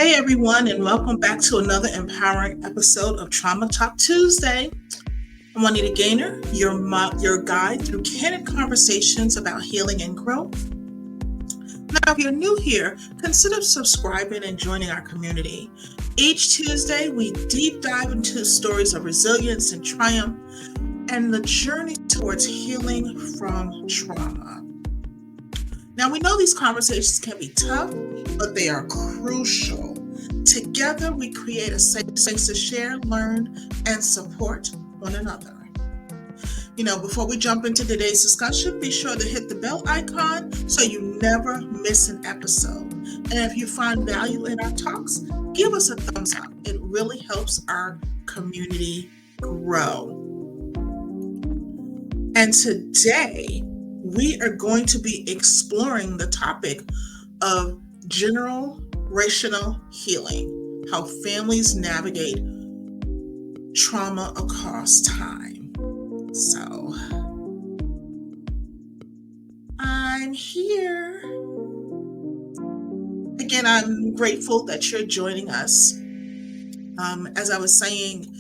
Hey everyone, and welcome back to another empowering episode of Trauma Talk Tuesday. I'm Juanita Gaynor, your guide through candid conversations about healing and growth. Now, if you're new here, consider subscribing and joining our community. Each Tuesday, we deep dive into stories of resilience and triumph and the journey towards healing from trauma. Now, we know these conversations can be tough, but they are crucial. Together, we create a safe space to share, learn, and support one another. Before we jump into today's discussion, be sure to hit the bell icon so you never miss an episode. And if you find value in our talks, give us a thumbs up. It really helps our community grow. And today, we are going to be exploring the topic of generational healing, how families navigate trauma across time. So, I'm here. Again, I'm grateful that you're joining us. As I was saying,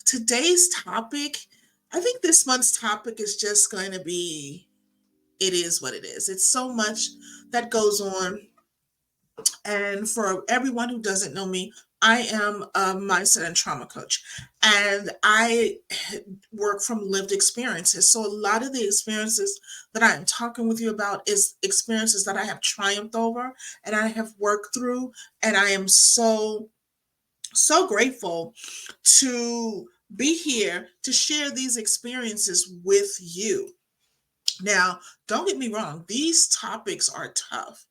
today's topic, I think this month's topic is just going to be, it is what it is. It's so much that goes on. And for everyone who doesn't know me, I am a mindset and trauma coach, and I work from lived experiences. So a lot of the experiences that I am talking with you about is experiences that I have triumphed over and I have worked through. And I am so grateful to be here to share these experiences with you. Now, don't get me wrong, these topics are tough.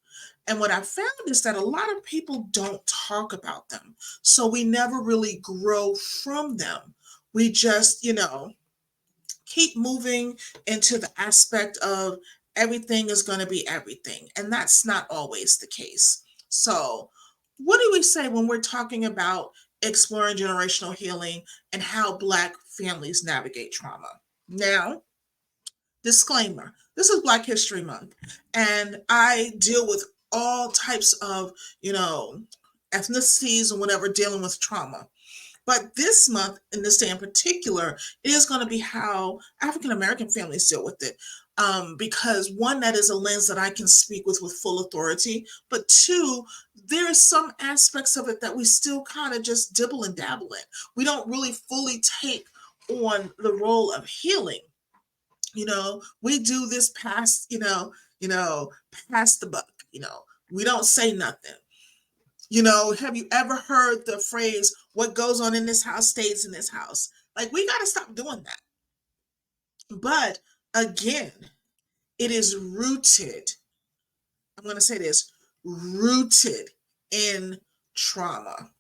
And what I found is that a lot of people don't talk about them. So we never really grow from them. We just, keep moving into the aspect of everything is going to be everything. And that's not always the case. So, what do we say when we're talking about exploring generational healing and how Black families navigate trauma? Now, disclaimer, this is Black History Month, and I deal with all types of, ethnicities and whatever dealing with trauma. But this month, in this day in particular, it is going to be how African American families deal with it. Because one, that is a lens that I can speak with full authority. But two, there are some aspects of it that we still kind of just dibble and dabble in. We don't really fully take on the role of healing. We do this past, past the buck, we don't say nothing. Have you ever heard the phrase, what goes on in this house stays in this house? Like, we got to stop doing that. But again, it is rooted, I'm going to say this, rooted in trauma.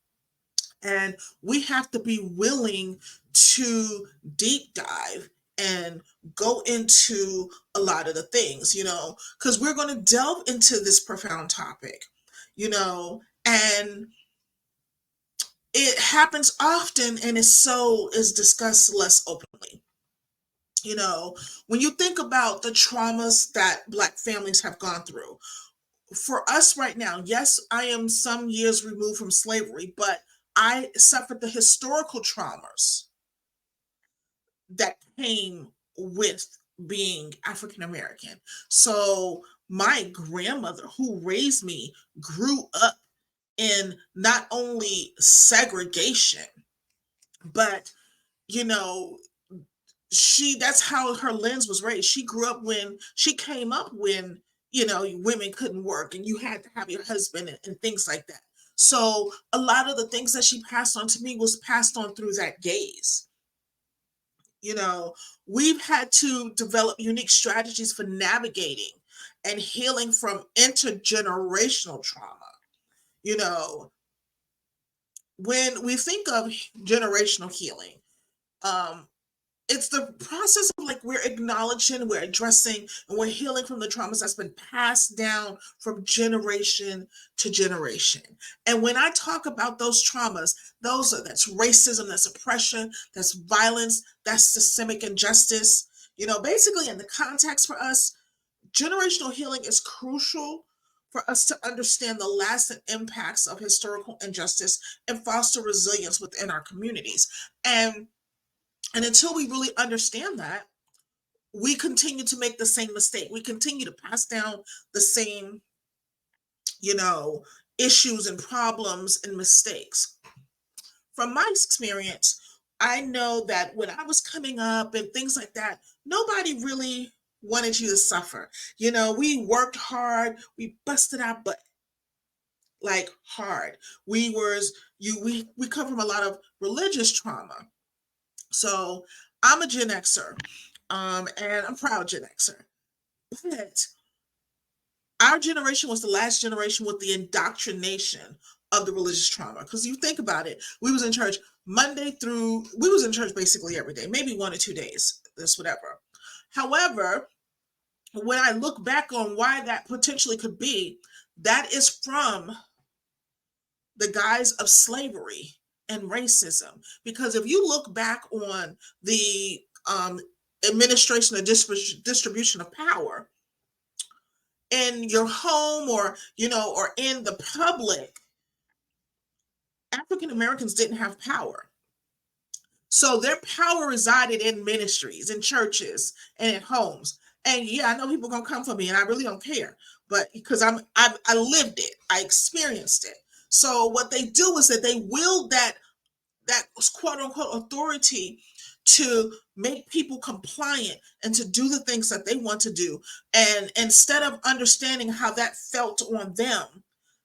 And we have to be willing to deep dive and go into a lot of the things, because we're going to delve into this profound topic, and it happens often and is discussed less openly. When you think about the traumas that Black families have gone through, for us right now, yes, I am some years removed from slavery, but I suffered the historical traumas that came with being African American. So my grandmother, who raised me, grew up in not only segregation, but that's how her lens was raised. She came up when women couldn't work and you had to have your husband and things like that. So a lot of the things that she passed on to me was passed on through that gaze. We've had to develop unique strategies for navigating and healing from intergenerational trauma. When we think of generational healing, it's the process of, like, we're acknowledging, we're addressing, and we're healing from the traumas that's been passed down from generation to generation. And when I talk about those traumas, that's racism, that's oppression, that's violence, that's systemic injustice. Basically, in the context for us, generational healing is crucial for us to understand the lasting impacts of historical injustice and foster resilience within our communities. And and until we really understand that, we continue to make the same mistake. We continue to pass down the same, you know, issues and problems and mistakes. From my experience, I know that when I was coming up and things like that, nobody really wanted you to suffer. You know, we worked hard, we busted our butt like hard. We come from a lot of religious trauma. So I'm a Gen Xer, and I'm proud Gen Xer. But our generation was the last generation with the indoctrination of the religious trauma. Because you think about it, we was in church basically every day, maybe 1 or 2 days, this whatever. However, when I look back on why that potentially could be, that is from the guise of slavery and racism. Because if you look back on the administration and distribution of power in your home, or or in the public, African Americans didn't have power. So their power resided in ministries, in churches, and in homes. And yeah, I know people are gonna come for me, and I really don't care. But because I lived it, I experienced it. So what they do is that they wield that quote unquote authority to make people compliant and to do the things that they want to do. And instead of understanding how that felt on them,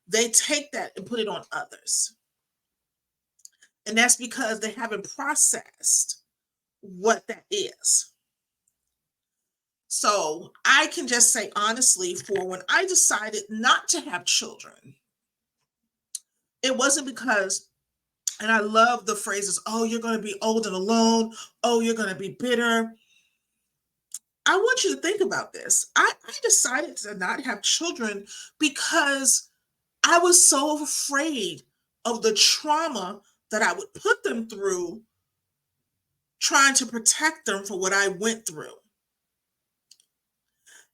they take that and put it on others. And that's because they haven't processed what that is. So I can just say honestly, for when I decided not to have children, it wasn't because, and I love the phrases, oh, you're going to be old and alone. Oh, you're going to be bitter. I want you to think about this. I decided to not have children because I was so afraid of the trauma that I would put them through trying to protect them for what I went through.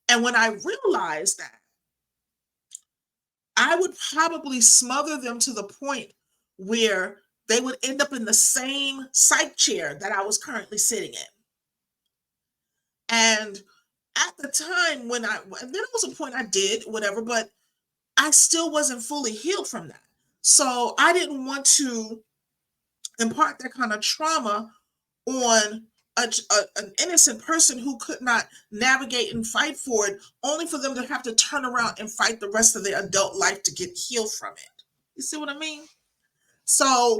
And when I realized that, I would probably smother them to the point where they would end up in the same psych chair that I was currently sitting in. And at the time and there was a point I did whatever, but I still wasn't fully healed from that. So I didn't want to impart that kind of trauma on an innocent person who could not navigate and fight for it, only for them to have to turn around and fight the rest of their adult life to get healed from it. You see what I mean? So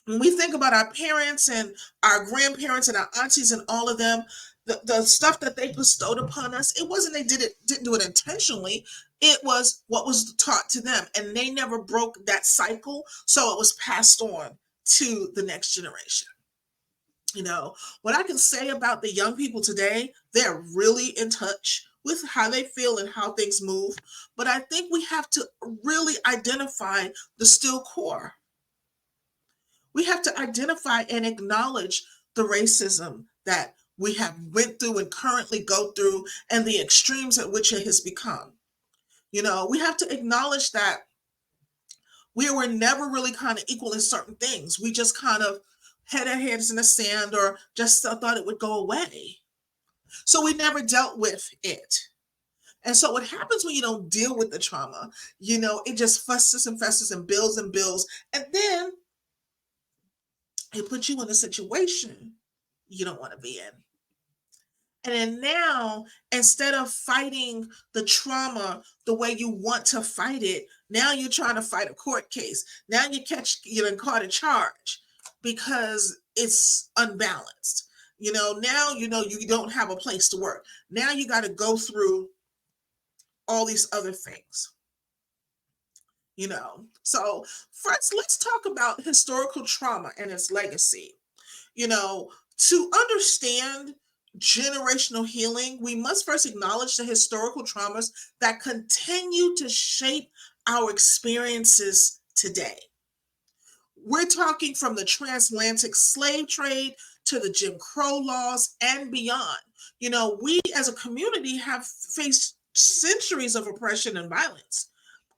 when we think about our parents and our grandparents and our aunties and all of them, the stuff that they bestowed upon us, it wasn't they didn't do it intentionally. It was what was taught to them, and they never broke that cycle, so it was passed on to the next generation. What I can say about the young people today, they're really in touch with how they feel and how things move. But I think we have to really identify the still core. We have to identify and acknowledge the racism that we have went through and currently go through, and the extremes at which it has become. We have to acknowledge that we were never really kind of equal in certain things. We just kind of had our heads in the sand, or just thought it would go away. So we never dealt with it. And so what happens when you don't deal with the trauma, it just festers and festers and builds and builds. And then it puts you in a situation you don't want to be in. And then now, instead of fighting the trauma the way you want to fight it, now you're trying to fight a court case. Now you're caught a charge because it's unbalanced. Now you don't have a place to work. Now you got to go through all these other things. So first, let's talk about historical trauma and its legacy. To understand generational healing, we must first acknowledge the historical traumas that continue to shape our experiences today. We're talking from the transatlantic slave trade to the Jim Crow laws and beyond. We as a community have faced centuries of oppression and violence.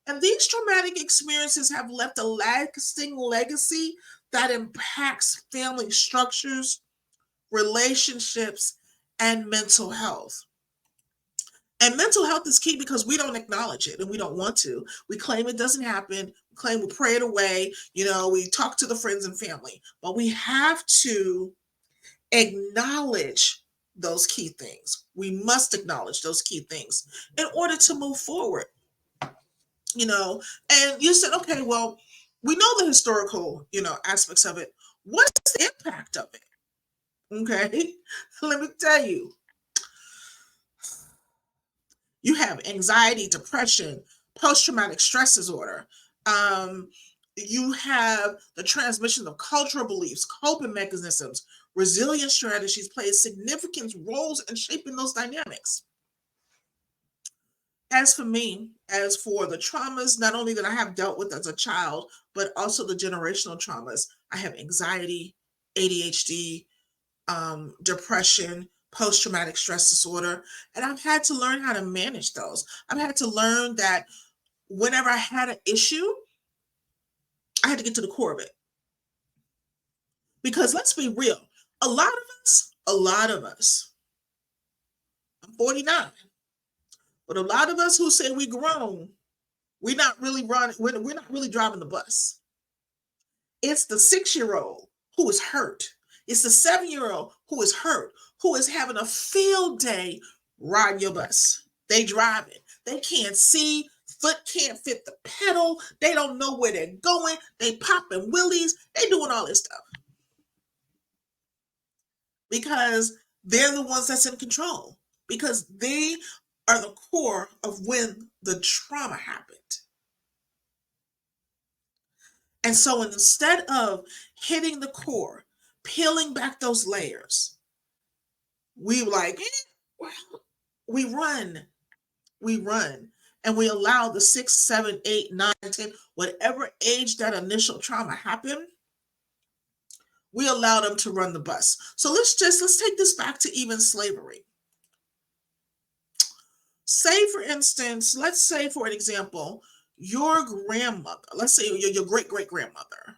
And these traumatic experiences have left a lasting legacy that impacts family structures, relationships, and mental health. And mental health is key because we don't acknowledge it and we don't want to. We claim it doesn't happen, we claim we pray it away, we talk to the friends and family, but we have to acknowledge those key things. We must acknowledge those key things in order to move forward. And you said, okay, well, we know the historical, aspects of it. What's the impact of it? Okay. Let me tell you, you have anxiety, depression, post-traumatic stress disorder. Um, you have the transmission of cultural beliefs, coping mechanisms, resilience strategies play significant roles in shaping those dynamics. As for me, as for the traumas, not only that I have dealt with as a child, but also the generational traumas, I have anxiety, ADHD, depression, post traumatic stress disorder, and I've had to learn how to manage those. I've had to learn that whenever I had an issue, I had to get to the core of it. Because let's be real, a lot of us, I'm 49, but a lot of us who say we grown, we're not really driving the bus. It's the 6-year old who is hurt. It's the 7-year old who is hurt, who is having a field day riding your bus. They driving. They can't see. Foot can't fit the pedal. They don't know where they're going. They popping willies. They doing all this stuff because they're the ones that's in control. Because they are the core of when the trauma happened. And so instead of hitting the core, peeling back those layers, we like, well, we run, we run, and we allow the 6, 7, 8, 9, 10, whatever age that initial trauma happened, we allow them to run the bus. So let's take this back to even slavery. Say, for instance, let's say, for an example, your grandmother, let's say your great great grandmother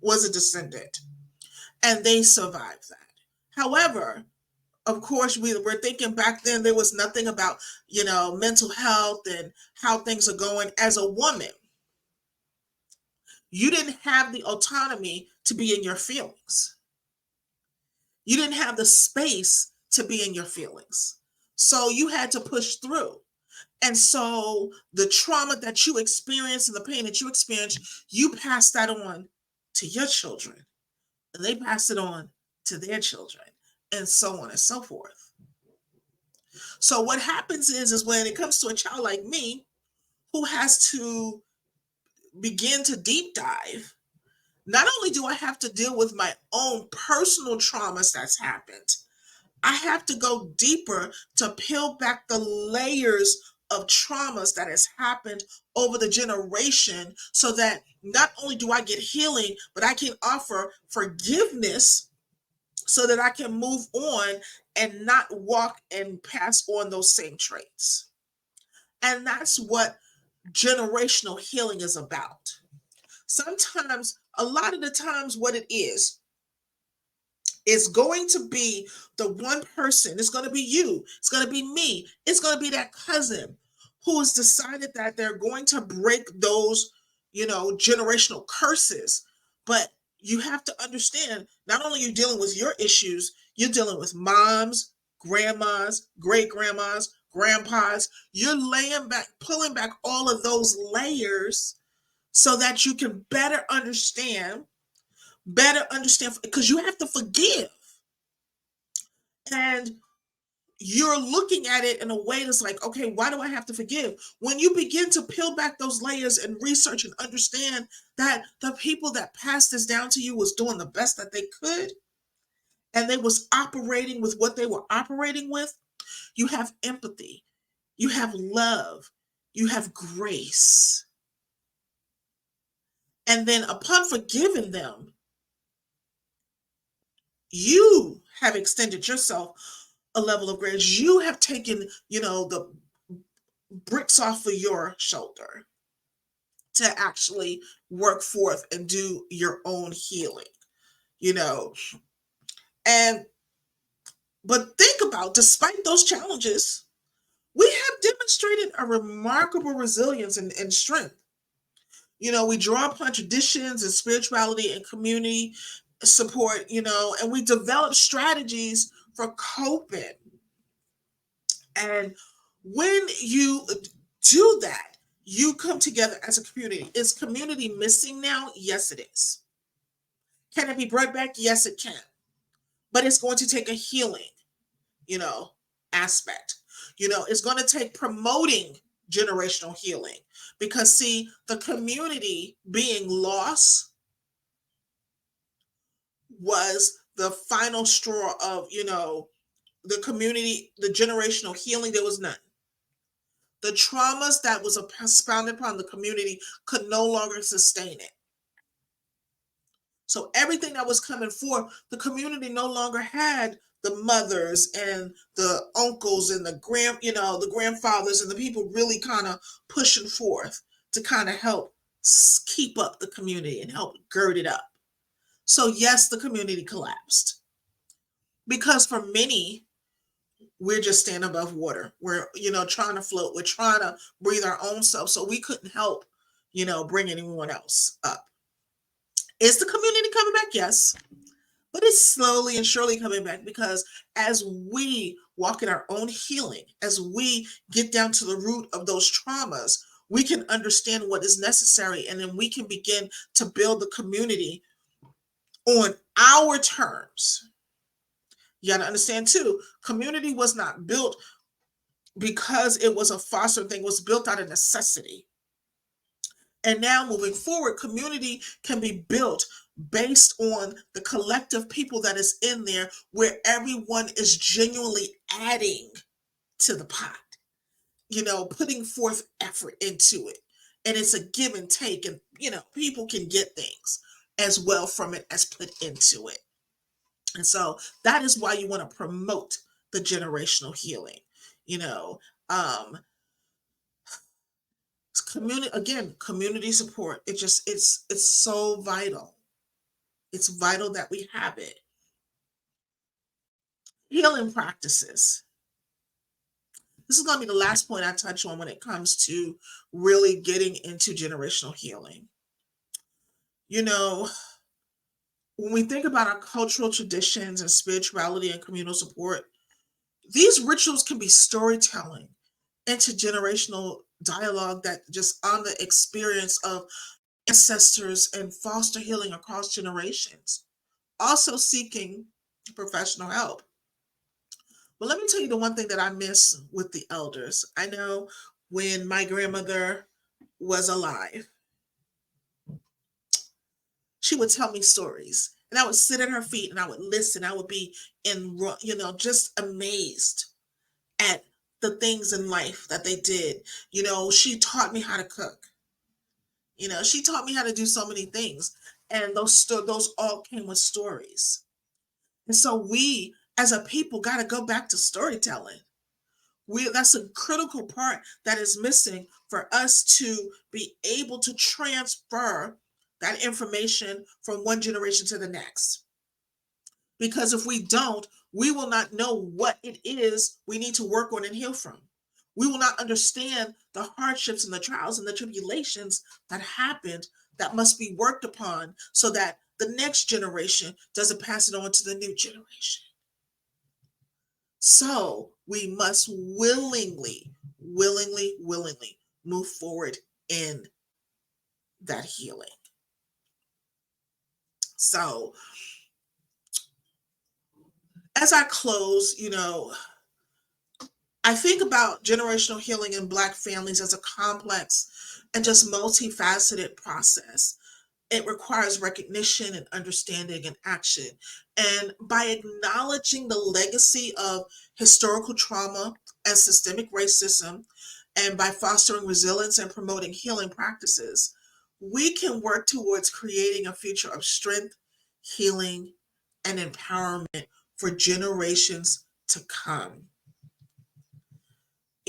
was a descendant and they survived that. However, of course, we're thinking back then there was nothing about, mental health and how things are going. As a woman, you didn't have the autonomy to be in your feelings. You didn't have the space to be in your feelings. So you had to push through. And so the trauma that you experienced and the pain that you experienced, you passed that on to your children. And they passed it on to their children, and so on and so forth. So what happens is when it comes to a child like me who has to begin to deep dive, not only do I have to deal with my own personal traumas that's happened, I have to go deeper to peel back the layers of traumas that has happened over the generation so that not only do I get healing, but I can offer forgiveness so that I can move on and not walk and pass on those same traits. And that's what generational healing is about. Sometimes, a lot of the times, what it is, it's going to be the one person. It's going to be you. It's going to be me. It's going to be that cousin who has decided that they're going to break those, generational curses. But you have to understand, not only are you dealing with your issues, you're dealing with moms, grandmas, great grandmas, grandpas. You're laying back, pulling back all of those layers so that you can better understand, because you have to forgive. And you're looking at it in a way that's like, okay, why do I have to forgive? When you begin to peel back those layers and research and understand that the people that passed this down to you was doing the best that they could, and they was operating with what they were operating with, you have empathy, you have love, you have grace. And then upon forgiving them, you have extended yourself a level of grace. You have taken, the bricks off of your shoulder to actually work forth and do your own healing, you know. And but think about, despite those challenges, we have demonstrated a remarkable resilience and strength. We draw upon traditions and spirituality and community support, and we develop strategies for coping. And when you do that, you come together as a community. Is community missing now? Yes, it is. Can it be brought back? Yes, it can. But it's going to take a healing, you know, aspect. It's going to take promoting generational healing, because see, the community being lost was the final straw of, the community, the generational healing. There was none. The traumas that was expounded upon the community could no longer sustain it. So everything that was coming forth, the community no longer had the mothers and the uncles and the grandfathers and the people really kind of pushing forth to kind of help keep up the community and help gird it up. So yes, the community collapsed, because for many, we're just standing above water. We're, trying to float. We're trying to breathe our own self. So we couldn't help, bring anyone else up. Is the community coming back? Yes. But it's slowly and surely coming back, because as we walk in our own healing, as we get down to the root of those traumas, we can understand what is necessary, and then we can begin to build the community on our terms. You got to understand too, community was not built because it was a foster thing. It was built out of necessity. And now moving forward, community can be built based on the collective people that is in there, where everyone is genuinely adding to the pot, putting forth effort into it. And it's a give and take, and, people can get things as well from it as put into it. And so that is why you want to promote the generational healing, you know, um, community support. It's so vital. It's vital that we have it. Healing practices. This is going to be the last point I touch on when it comes to really getting into generational healing. When we think about our cultural traditions and spirituality and communal support, these rituals can be storytelling, intergenerational dialogue that just on the experience of ancestors, and foster healing across generations. Also seeking professional help. But let me tell you the one thing that I miss with the elders. I know when my grandmother was alive, she would tell me stories. And I would sit at her feet and I would listen. I would be just amazed at the things in life that they did. She taught me how to cook. She taught me how to do so many things. And those all came with stories. And so we as a people got to go back to storytelling. That's a critical part that is missing for us to be able to transfer that information from one generation to the next. Because if we don't, we will not know what it is we need to work on and heal from. We will not understand the hardships and the trials and the tribulations that happened, that must be worked upon, so that the next generation doesn't pass it on to the new generation. So we must willingly move forward in that healing. So as I close, I think about generational healing in Black families as a complex and just multifaceted process. It requires recognition and understanding and action. And by acknowledging the legacy of historical trauma and systemic racism, and by fostering resilience and promoting healing practices, we can work towards creating a future of strength, healing, and empowerment for generations to come.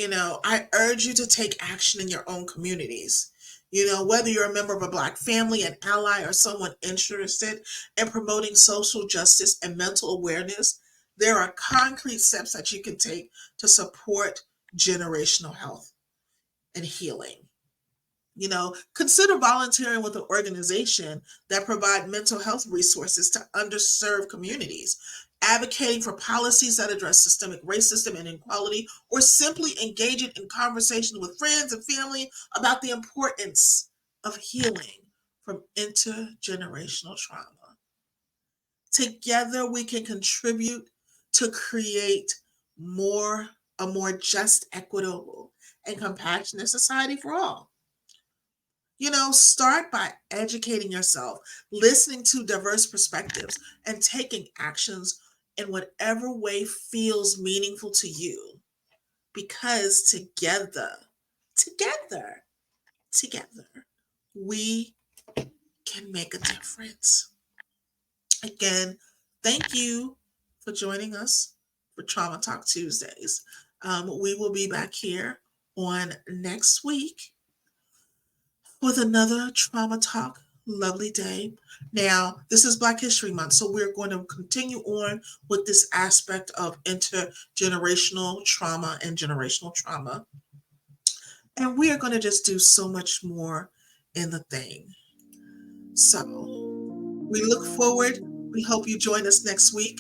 I urge you to take action in your own communities. Whether you're a member of a Black family, an ally, or someone interested in promoting social justice and mental awareness, there are concrete steps that you can take to support generational health and healing. Consider volunteering with an organization that provide mental health resources to underserved communities, advocating for policies that address systemic racism and inequality, or simply engaging in conversation with friends and family about the importance of healing from intergenerational trauma. Together, we can contribute to create a more just, equitable, and compassionate society for all. Start by educating yourself, listening to diverse perspectives, and taking actions in whatever way feels meaningful to you. Because together, together, we can make a difference. Again, thank you for joining us for Trauma Talk Tuesdays. We will be back here on next week with another Trauma Talk lovely day. Now, this is Black History Month, so we're going to continue on with this aspect of intergenerational trauma and generational trauma. And we are going to just do so much more in the thing. So, we look forward. We hope you join us next week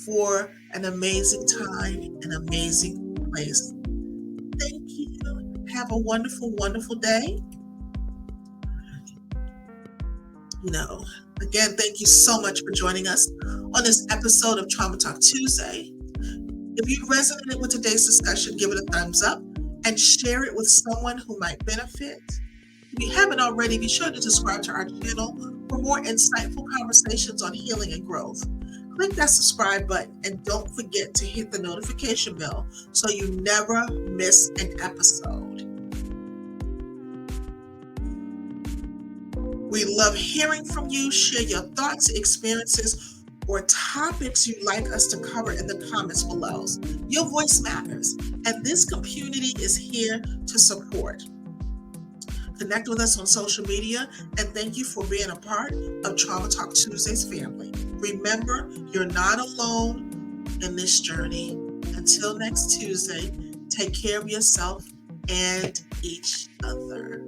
for an amazing time, an amazing place. Thank you. Have a wonderful, wonderful day. Again, thank you so much for joining us on this episode of Trauma Talk Tuesday. If you resonated with today's discussion, give it a thumbs up and share it with someone who might benefit. If you haven't already, be sure to subscribe to our channel for more insightful conversations on healing and growth. Click that subscribe button and don't forget to hit the notification bell so you never miss an episode. We love hearing from you. Share your thoughts, experiences, or topics you'd like us to cover in the comments below. Your voice matters, and this community is here to support. Connect with us on social media, and thank you for being a part of Trauma Talk Tuesday's family. Remember, you're not alone in this journey. Until next Tuesday, take care of yourself and each other.